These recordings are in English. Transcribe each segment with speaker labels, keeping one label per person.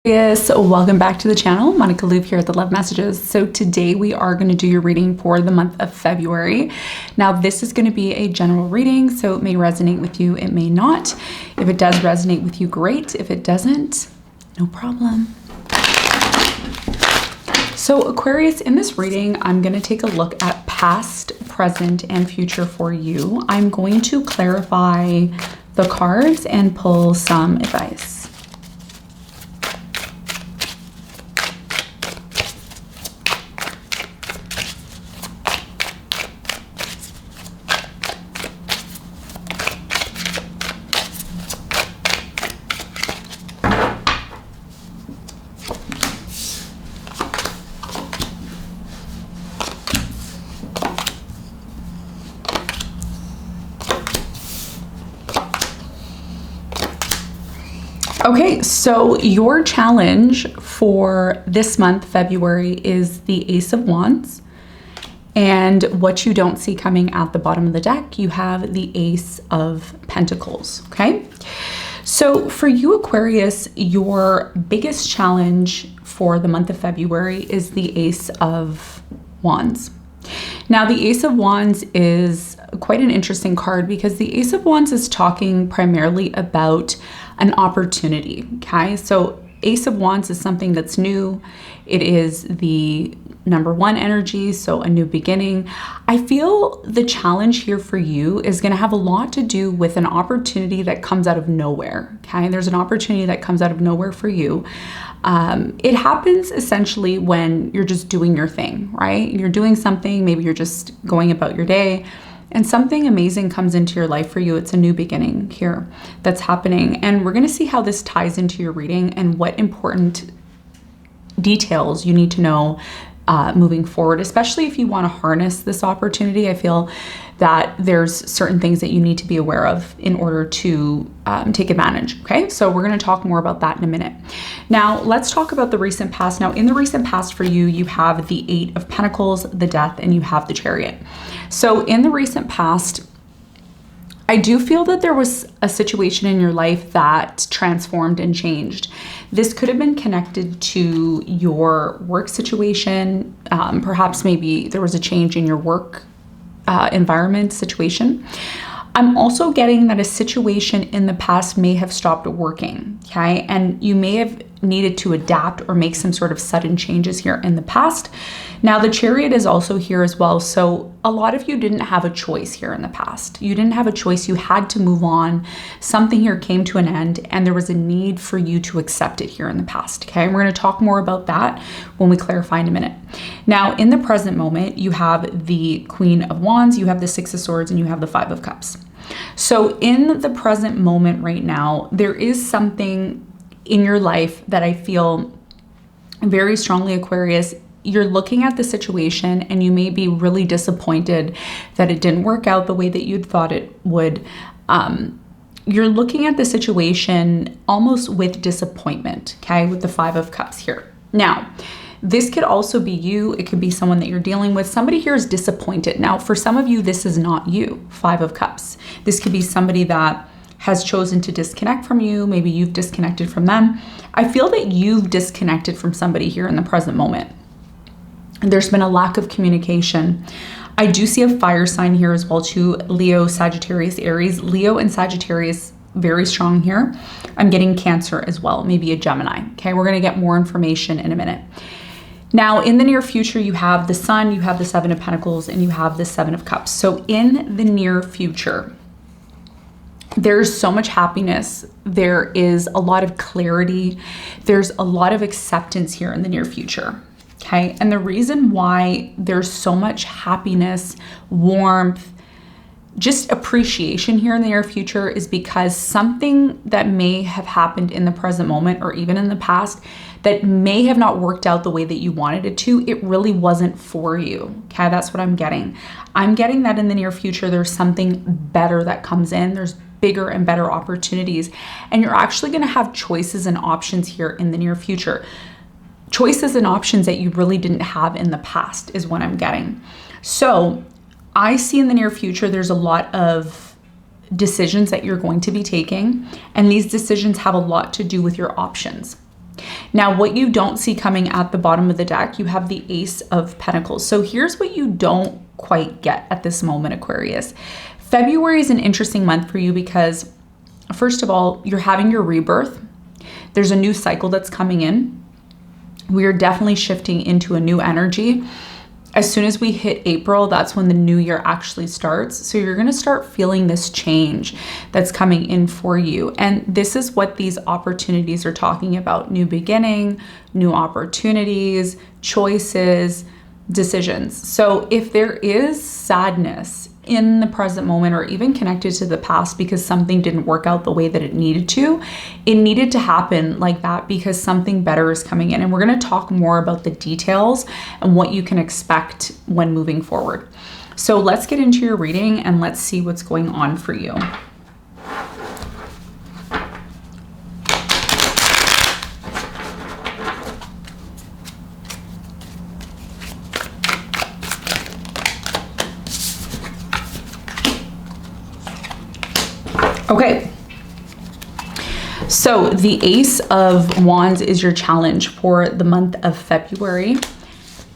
Speaker 1: Yes, welcome back to the channel. Monica Loop here at the Love Messages. So today we are going to do your reading for the month of February. Now this is going to be a general reading, so it may resonate with you, it may not. If it does resonate with you, great. If it doesn't, no problem. So Aquarius, in this reading, I'm going to take a look at past, present, and future for you. I'm going to clarify the cards and pull some advice. Okay, so your challenge for this month, February, is the Ace of Wands. And what you don't see coming at the bottom of the deck, you have the Ace of Pentacles, okay? So for you, Aquarius, your biggest challenge for the month of February is the Ace of Wands. Now, the Ace of Wands is quite an interesting card because the Ace of Wands is talking primarily about an opportunity, okay? So Ace of Wands is something that's new. It is the #1 energy, so a new beginning. I feel the challenge here for you is going to have a lot to do with an opportunity that comes out of nowhere, okay? There's an opportunity that comes out of nowhere for you. It happens essentially when you're just doing your thing, right? You're doing something, maybe you're just going about your day, and something amazing comes into your life for you. It's a new beginning here that's happening. And we're going to see how this ties into your reading and what important details you need to know moving forward, especially if you want to harness this opportunity. I feel that there's certain things that you need to be aware of in order to take advantage. Okay, so we're going to talk more about that in a minute. Now, let's talk about the recent past. Now, in the recent past for you, you have the 8 of Pentacles, the Death, and you have the Chariot. So in the recent past, I do feel that there was a situation in your life that transformed and changed. This could have been connected to your work situation. Perhaps maybe there was a change in your work environment situation. I'm also getting that a situation in the past may have stopped working, okay? And you may have needed to adapt or make some sort of sudden changes here in the past. Now, the Chariot is also here as well. So a lot of you didn't have a choice here in the past. You didn't have a choice. You had to move on. Something here came to an end and there was a need for you to accept it here in the past, okay? And we're going to talk more about that when we clarify in a minute. Now, in the present moment, you have the Queen of Wands, you have the 6 of Swords, and you have the 5 of Cups. So in the present moment right now, there is something in your life that I feel very strongly, Aquarius. You're looking at the situation and you may be really disappointed that it didn't work out the way that you'd thought it would. You're looking at the situation almost with disappointment, okay, with the 5 of Cups here. Now, this could also be you. It could be someone that you're dealing with. Somebody here is disappointed. Now, for some of you, this is not you, 5 of Cups. This could be somebody that has chosen to disconnect from you. Maybe you've disconnected from them. I feel that you've disconnected from somebody here in the present moment. There's been a lack of communication. I do see a fire sign here as well too. Leo, Sagittarius, Aries. Leo and Sagittarius, very strong here. I'm getting Cancer as well, maybe a Gemini. Okay, we're going to get more information in a minute. Now, in the near future, you have the Sun, you have the 7 of Pentacles, and you have the 7 of Cups. So in the near future, there's so much happiness. There is a lot of clarity. There's a lot of acceptance here in the near future. Okay. And the reason why there's so much happiness, warmth, just appreciation here in the near future is because something that may have happened in the present moment or even in the past that may have not worked out the way that you wanted it to, it really wasn't for you. Okay, that's what I'm getting. I'm getting that in the near future, there's something better that comes in. There's bigger and better opportunities. And you're actually going to have choices and options here in the near future. Choices and options that you really didn't have in the past is what I'm getting. So I see in the near future, there's a lot of decisions that you're going to be taking, and these decisions have a lot to do with your options. Now, what you don't see coming at the bottom of the deck, you have the Ace of Pentacles. So here's what you don't quite get at this moment, Aquarius. February is an interesting month for you because, first of all, you're having your rebirth. There's a new cycle that's coming in. We are definitely shifting into a new energy. As soon as we hit April, that's when the new year actually starts. So you're going to start feeling this change that's coming in for you. And this is what these opportunities are talking about: new beginning, new opportunities, choices, decisions. So if there is sadness in the present moment, or even connected to the past because something didn't work out the way that it needed to happen like that because something better is coming in. And we're going to talk more about the details and what you can expect when moving forward. So let's get into your reading and let's see what's going on for you. Okay, so the Ace of Wands is your challenge for the month of February.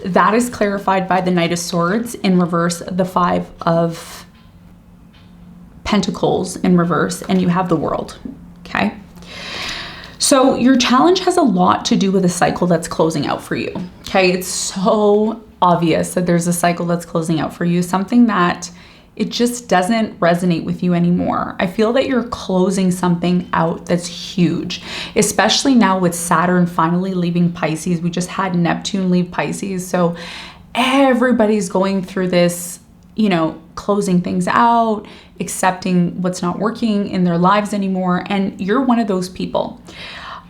Speaker 1: That is clarified by the Knight of Swords in reverse, the Five of Pentacles in reverse, and you have the World, okay? So your challenge has a lot to do with a cycle that's closing out for you, okay? It's so obvious that there's a cycle that's closing out for you, something that it just doesn't resonate with you anymore. I feel that you're closing something out that's huge, especially now with Saturn finally leaving Pisces. We just had Neptune leave Pisces. So everybody's going through this, you know, closing things out, accepting what's not working in their lives anymore. And you're one of those people.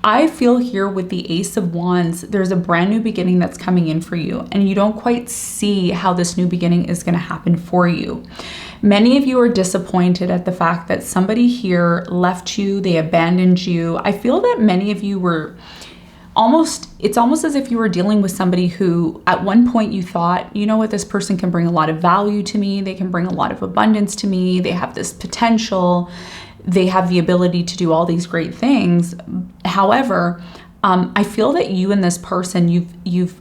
Speaker 1: I feel here with the Ace of Wands, there's a brand new beginning that's coming in for you, and you don't quite see how this new beginning is going to happen for you. Many of you are disappointed at the fact that somebody here left you, they abandoned you. I feel that many of you were it's almost as if you were dealing with somebody who at one point you thought, you know what, this person can bring a lot of value to me, they can bring a lot of abundance to me, they have this potential, they have the ability to do all these great things. However, I feel that you and this person, you've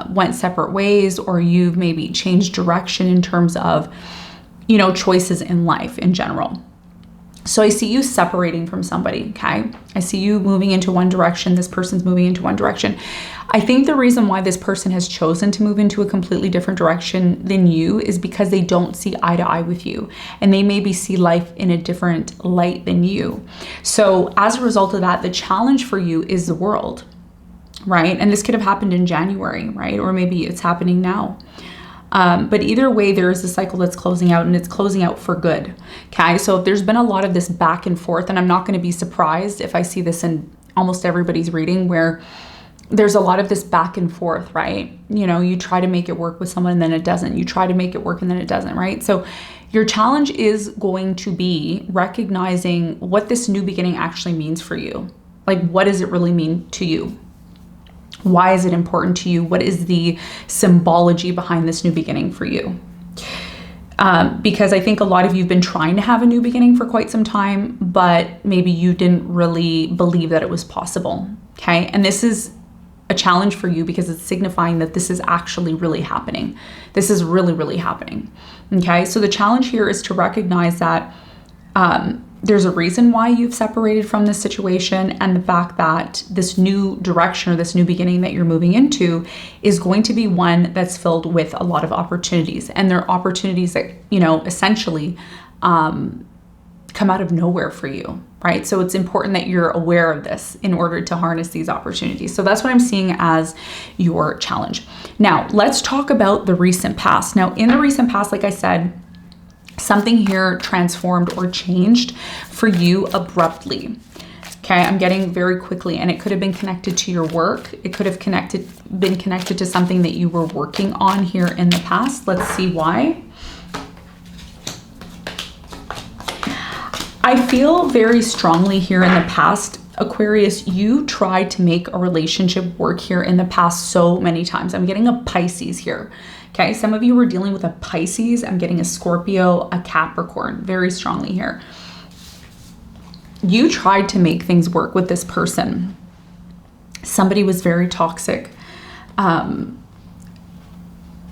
Speaker 1: went separate ways, or you've maybe changed direction in terms of, you know, choices in life in general. So I see you separating from somebody, okay? I see you moving into one direction. This person's moving into one direction. I think the reason why this person has chosen to move into a completely different direction than you is because they don't see eye to eye with you, and they maybe see life in a different light than you. So as a result of that, the challenge for you is the World, right? And this could have happened in January, right? Or maybe it's happening now. But either way, there is a cycle that's closing out, and it's closing out for good. Okay. So if there's been a lot of this back and forth, and I'm not going to be surprised if I see this in almost everybody's reading, where there's a lot of this back and forth, right? You know, you try to make it work with someone and then it doesn't. You try to make it work and then it doesn't, right? So your challenge is going to be recognizing what this new beginning actually means for you. Like, what does it really mean to you? Why is it important to you? What is the symbology behind this new beginning for you? Because I think a lot of you have been trying to have a new beginning for quite some time, but maybe you didn't really believe that it was possible, okay? And this is a challenge for you because it's signifying that this is actually really happening. This is really, really happening, okay? So the challenge here is to recognize that there's a reason why you've separated from this situation, and the fact that this new direction or this new beginning that you're moving into is going to be one that's filled with a lot of opportunities. And they're opportunities that, you know, essentially come out of nowhere for you, right? So it's important that you're aware of this in order to harness these opportunities. So that's what I'm seeing as your challenge. Now, let's talk about the recent past. Now, in the recent past, like I said, something here transformed or changed for you abruptly. Okay, I'm getting very quickly, and it could have been connected to your work. It could have been connected to something that you were working on here in the past. Let's see why. I feel very strongly here in the past, Aquarius, you tried to make a relationship work here in the past so many times. I'm getting a Pisces here. Okay, some of you were dealing with a Pisces. I'm getting a Scorpio, a Capricorn, very strongly here. You tried to make things work with this person. Somebody was very toxic.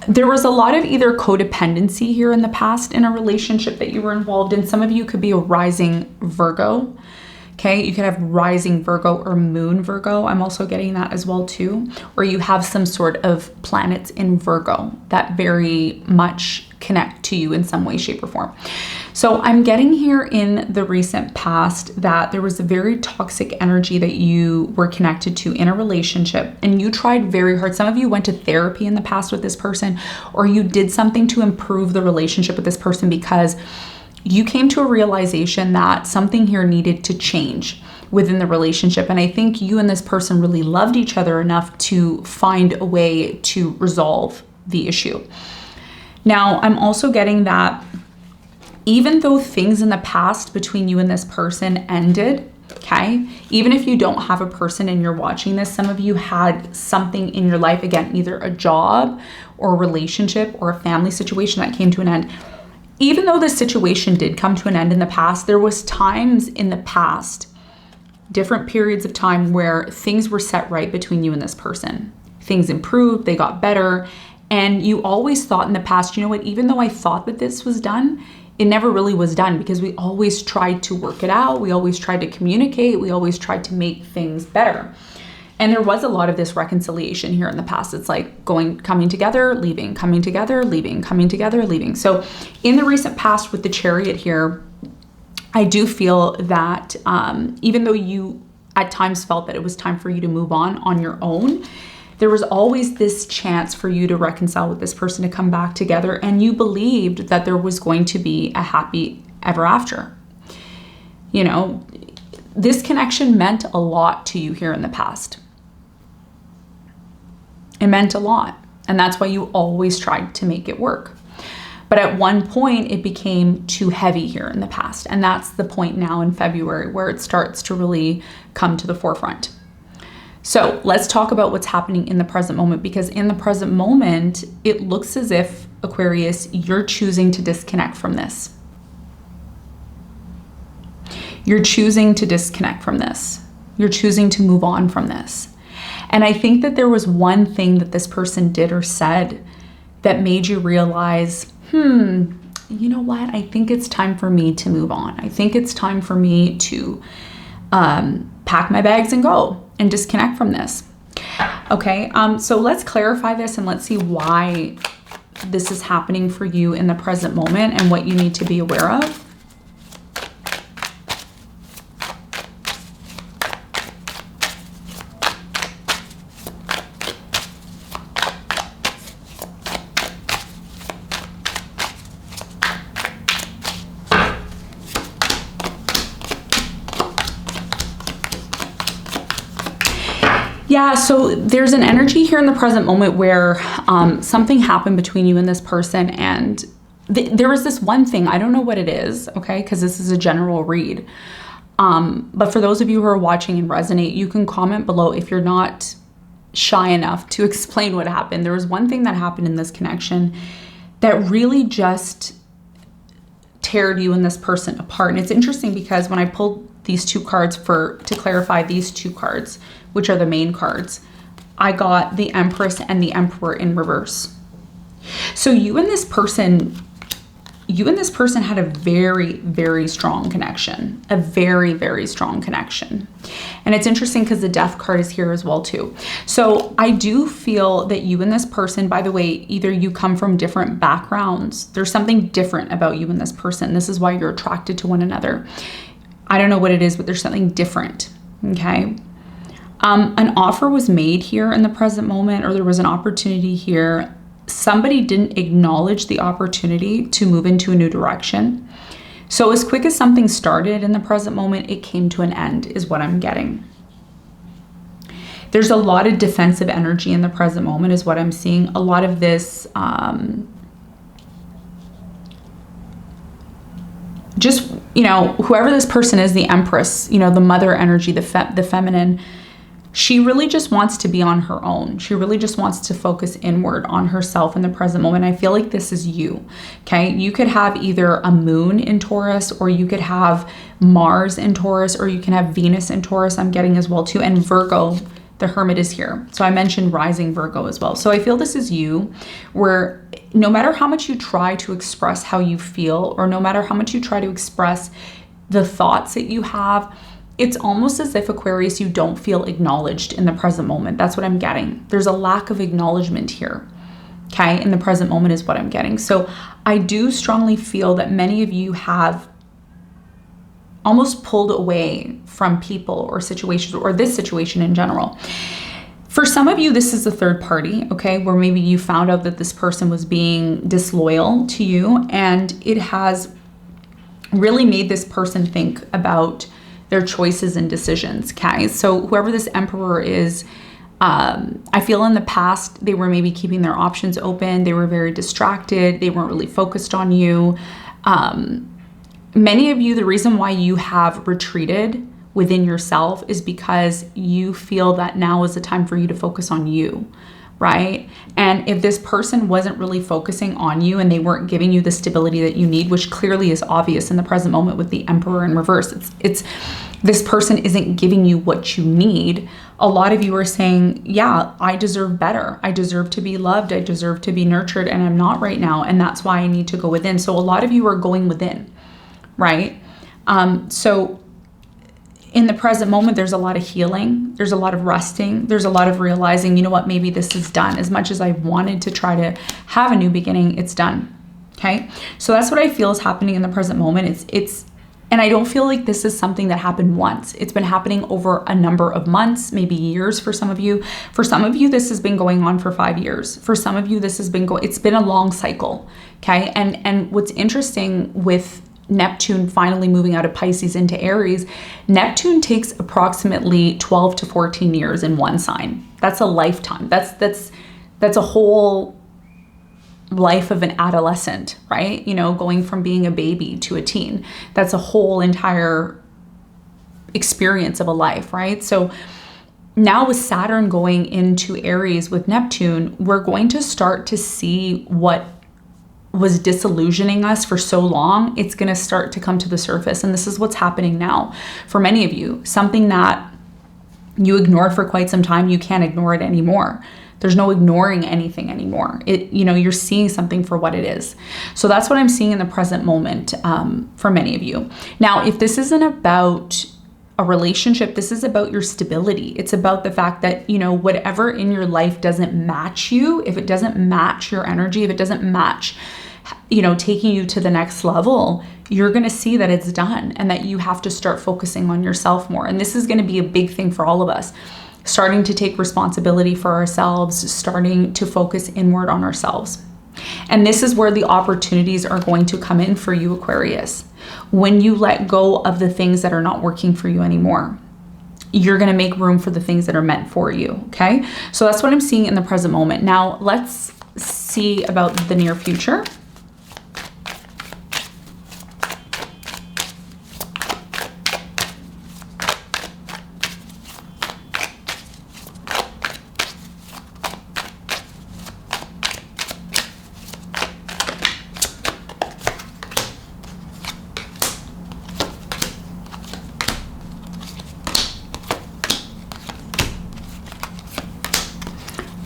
Speaker 1: There was a lot of either codependency here in the past in a relationship that you were involved in. Some of you could be a rising Virgo. Okay, you could have rising Virgo or moon Virgo. I'm also getting that as well too. Or you have some sort of planets in Virgo that very much connect to you in some way, shape, or form. So I'm getting here in the recent past that there was a very toxic energy that you were connected to in a relationship, and you tried very hard. Some of you went to therapy in the past with this person, or you did something to improve the relationship with this person because you came to a realization that something here needed to change within the relationship. And I think you and this person really loved each other enough to find a way to resolve the issue. Now, I'm also getting that even though things in the past between you and this person ended, okay, even if you don't have a person and you're watching this, some of you had something in your life, again, either a job or a relationship or a family situation that came to an end. Even though this situation did come to an end in the past, there was times in the past, different periods of time where things were set right between you and this person. Things improved, they got better, and you always thought in the past, you know what, even though I thought that this was done, it never really was done because we always tried to work it out. We always tried to communicate. We always tried to make things better. And there was a lot of this reconciliation here in the past. It's like coming together, leaving, coming together, leaving, coming together, leaving. So in the recent past with the Chariot here, I do feel that even though you at times felt that it was time for you to move on your own, there was always this chance for you to reconcile with this person, to come back together, and you believed that there was going to be a happy ever after. You know, this connection meant a lot to you here in the past. It meant a lot, and that's why you always tried to make it work. But at one point, it became too heavy here in the past, and that's the point now in February where it starts to really come to the forefront. So let's talk about what's happening in the present moment, because in the present moment, it looks as if, Aquarius, you're choosing to disconnect from this. You're choosing to disconnect from this. You're choosing to move on from this. And I think that there was one thing that this person did or said that made you realize, you know what? I think it's time for me to move on. I think it's time for me to pack my bags and go and disconnect from this. Okay, so let's clarify this and let's see why this is happening for you in the present moment and what you need to be aware of. Yeah, so there's an energy here in the present moment where something happened between you and this person, and there was this one thing, I don't know what it is, okay, because this is a general read. But for those of you who are watching and resonate, you can comment below if you're not shy enough to explain what happened. There was one thing that happened in this connection that really just teared you and this person apart. And it's interesting because when I pulled these two cards to clarify these two cards, which are the main cards, I got the Empress and the Emperor in reverse. So you and this person had a very, very strong connection, a very, very strong connection. And it's interesting because the Death card is here as well too. So I do feel that you and this person, by the way, either you come from different backgrounds. There's something different about you and this person. This is why you're attracted to one another. I don't know what it is, but there's something different, okay? An offer was made here in the present moment, or there was an opportunity here. Somebody didn't acknowledge the opportunity to move into a new direction. So as quick as something started in the present moment, it came to an end, is what I'm getting. There's a lot of defensive energy in the present moment, is what I'm seeing. A lot of this, just, you know, whoever this person is, the Empress, you know, the mother energy, the feminine, she really just wants to be on her own. She really just wants to focus inward on herself in the present moment. I feel like this is you, okay? You could have either a moon in Taurus, or you could have Mars in Taurus, or you can have Venus in Taurus, I'm getting as well too. And Virgo The Hermit is here. So I mentioned rising Virgo as well. So I feel this is you, where no matter how much you try to express how you feel, or no matter how much you try to express the thoughts that you have, it's almost as if, Aquarius, you don't feel acknowledged in the present moment. That's what I'm getting. There's a lack of acknowledgement here. Okay, in the present moment is what I'm getting. So I do strongly feel that many of you have almost pulled away from people or situations, or this situation in general. For some of you, this is a third party, okay, where maybe you found out that this person was being disloyal to you, and it has really made this person think about their choices and decisions, okay? So whoever this Emperor is, I feel in the past, they were maybe keeping their options open. They were very distracted. They weren't really focused on you. Many of you, the reason why you have retreated within yourself is because you feel that now is the time for you to focus on you, right? And if this person wasn't really focusing on you and they weren't giving you the stability that you need, which clearly is obvious in the present moment with the Emperor in reverse, it's this person isn't giving you what you need. A lot of you are saying, yeah, I deserve better. I deserve to be loved. I deserve to be nurtured, and I'm not right now. And that's why I need to go within. So a lot of you are going within, right? So in the present moment, there's a lot of healing. There's a lot of resting. There's a lot of realizing, you know what, maybe this is done. As much as I wanted to try to have a new beginning, it's done. Okay. So that's what I feel is happening in the present moment. And I don't feel like this is something that happened once. It's been happening over a number of months, maybe years for some of you. For some of you, this has been going on for 5 years. For some of you, this has been it's been a long cycle. Okay. And what's interesting with Neptune finally moving out of Pisces into Aries, Neptune takes approximately 12 to 14 years in one sign. That's a lifetime. That's a whole life of an adolescent, right? You know, going from being a baby to a teen. That's a whole entire experience of a life, right? So now with Saturn going into Aries with Neptune, we're going to start to see what was disillusioning us for so long. It's going to start to come to the surface. And this is what's happening now for many of you. Something that you ignored for quite some time, you can't ignore it anymore. There's no ignoring anything anymore. You're seeing something for what it is. So that's what I'm seeing in the present moment for many of you. Now, if this isn't about a relationship, this is about your stability. It's about the fact that, whatever in your life doesn't match you, if it doesn't match your energy, if it doesn't match, taking you to the next level, you're going to see that it's done and that you have to start focusing on yourself more. And this is going to be a big thing for all of us. Starting to take responsibility for ourselves, starting to focus inward on ourselves. And this is where the opportunities are going to come in for you, Aquarius. When you let go of the things that are not working for you anymore, you're going to make room for the things that are meant for you. Okay. So that's what I'm seeing in the present moment. Now let's see about the near future.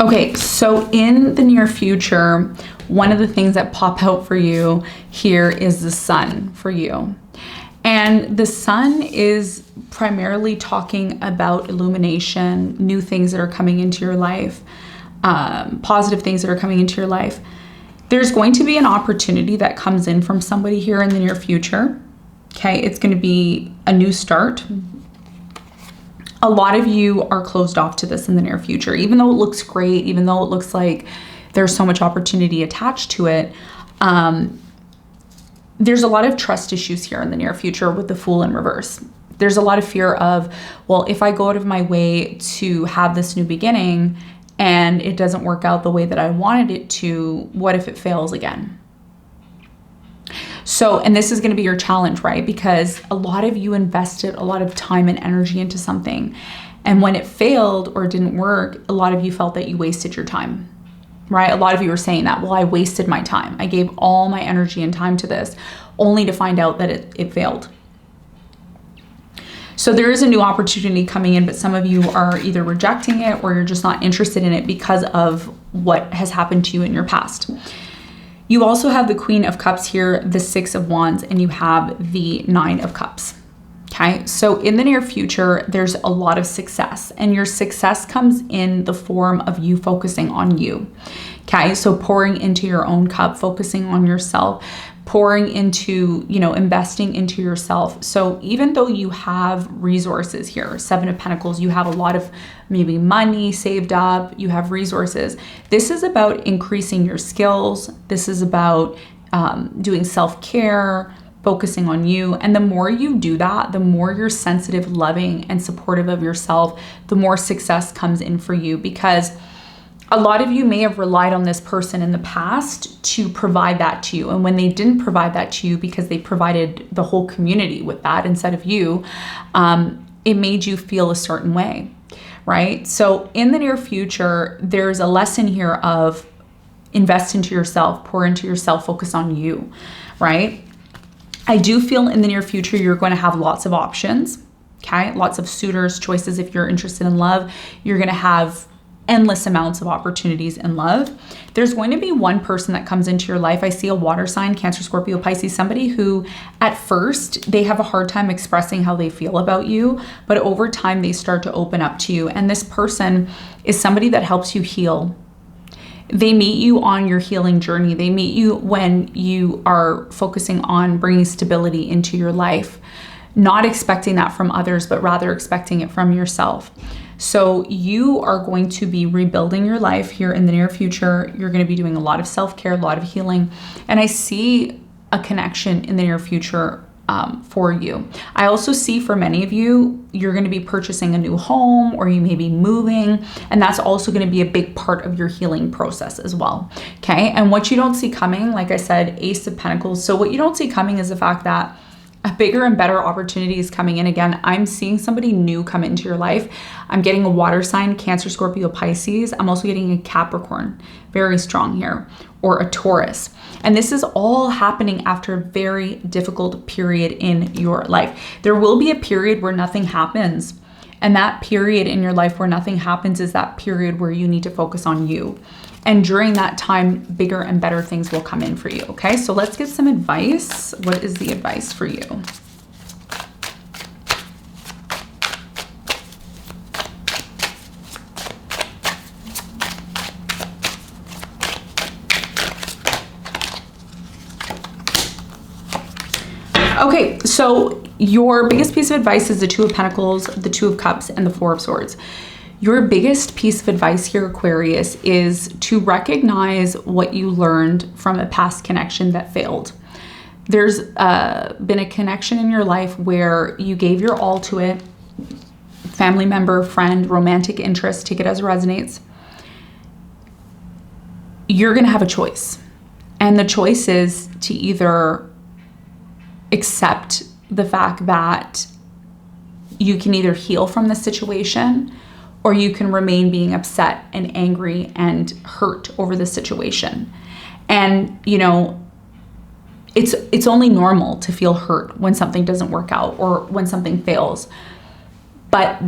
Speaker 1: Okay, so in the near future, one of the things that pop out for you here is the sun for you. And the sun is primarily talking about illumination, new things that are coming into your life, positive things that are coming into your life. There's going to be an opportunity that comes in from somebody here in the near future. Okay, it's going to be a new start. A lot of you are closed off to this in the near future, even though it looks great, even though it looks like there's so much opportunity attached to it. There's a lot of trust issues here in the near future with the Fool in reverse. There's a lot of fear of, well, if I go out of my way to have this new beginning and it doesn't work out the way that I wanted it to, what if it fails again? So, and this is going to be your challenge, right? Because a lot of you invested a lot of time and energy into something. And when it failed or didn't work, a lot of you felt that you wasted your time, right? A lot of you were saying that, well, I wasted my time. I gave all my energy and time to this only to find out that it failed. So there is a new opportunity coming in, but some of you are either rejecting it or you're just not interested in it because of what has happened to you in your past. You also have the Queen of Cups here, the Six of Wands, and you have the Nine of Cups. Okay, so in the near future, there's a lot of success, and your success comes in the form of you focusing on you. Okay, so pouring into your own cup, focusing on yourself, pouring into, investing into yourself. So even though you have resources here, Seven of Pentacles, you have a lot of maybe money saved up, you have resources. This is about increasing your skills. This is about doing self-care, focusing on you. And the more you do that, the more you're sensitive, loving, and supportive of yourself, the more success comes in for you, because a lot of you may have relied on this person in the past to provide that to you. And when they didn't provide that to you because they provided the whole community with that instead of you, it made you feel a certain way, right? So in the near future, there's a lesson here of invest into yourself, pour into yourself, focus on you, right? I do feel in the near future, you're going to have lots of options, okay? Lots of suitors, choices. If you're interested in love, you're going to have endless amounts of opportunities in love. There's going to be one person that comes into your life. I see a water sign, Cancer, Scorpio, Pisces, somebody who at first they have a hard time expressing how they feel about you, but over time they start to open up to you. And this person is somebody that helps you heal. They meet you on your healing journey. They meet you when you are focusing on bringing stability into your life, not expecting that from others, but rather expecting it from yourself. So you are going to be rebuilding your life here in the near future. You're going to be doing a lot of self-care, a lot of healing. And I see a connection in the near future for you. I also see for many of you, you're going to be purchasing a new home, or you may be moving. And that's also going to be a big part of your healing process as well. Okay. And what you don't see coming, like I said, Ace of Pentacles. So what you don't see coming is the fact that a bigger and better opportunity is coming in. Again, I'm seeing somebody new come into your life. I'm getting a water sign, Cancer, Scorpio, Pisces. I'm also getting a Capricorn, very strong here, or a Taurus. And this is all happening after a very difficult period in your life. There will be a period where nothing happens. And that period in your life where nothing happens is that period where you need to focus on you. And during that time, bigger and better things will come in for you. Okay, so let's get some advice. What is the advice for you? Okay, so your biggest piece of advice is the Two of Pentacles, the Two of Cups, and the Four of Swords. Your biggest piece of advice here, Aquarius, is to recognize what you learned from a past connection that failed. There's been a connection in your life where you gave your all to it, family member, friend, romantic interest, take it as it resonates. You're going to have a choice. And the choice is to either accept the fact that you can either heal from the situation, or you can remain being upset and angry and hurt over the situation. And, it's only normal to feel hurt when something doesn't work out or when something fails. But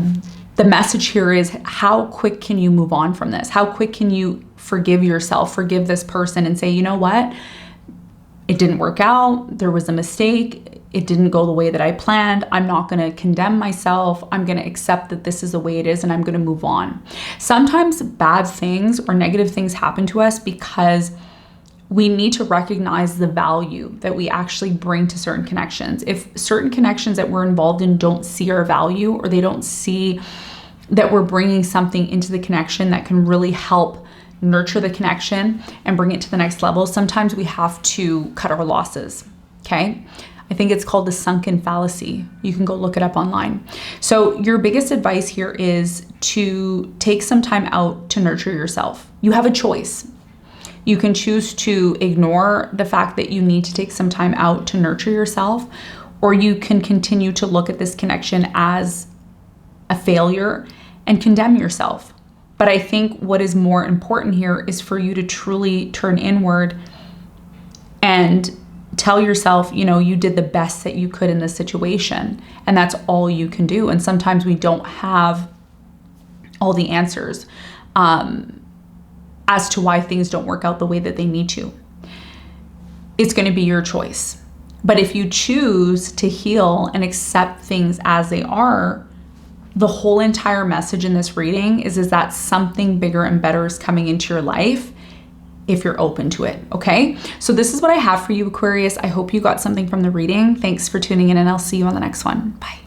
Speaker 1: the message here is, how quick can you move on from this? How quick can you forgive yourself, forgive this person, and say, you know what? It didn't work out. There was a mistake. It didn't go the way that I planned. I'm not going to condemn myself. I'm going to accept that this is the way it is, and I'm going to move on. Sometimes bad things or negative things happen to us because we need to recognize the value that we actually bring to certain connections. If certain connections that we're involved in don't see our value, or they don't see that we're bringing something into the connection that can really help nurture the connection and bring it to the next level, sometimes we have to cut our losses, okay? I think it's called the sunken fallacy. You can go look it up online. So your biggest advice here is to take some time out to nurture yourself. You have a choice. You can choose to ignore the fact that you need to take some time out to nurture yourself, or you can continue to look at this connection as a failure and condemn yourself. But I think what is more important here is for you to truly turn inward and tell yourself, you know, you did the best that you could in this situation, and that's all you can do. And sometimes we don't have all the answers as to why things don't work out the way that they need to. It's going to be your choice. But if you choose to heal and accept things as they are, the whole entire message in this reading is that something bigger and better is coming into your life if you're open to it, okay? So this is what I have for you, Aquarius. I hope you got something from the reading. Thanks for tuning in, and I'll see you on the next one. Bye.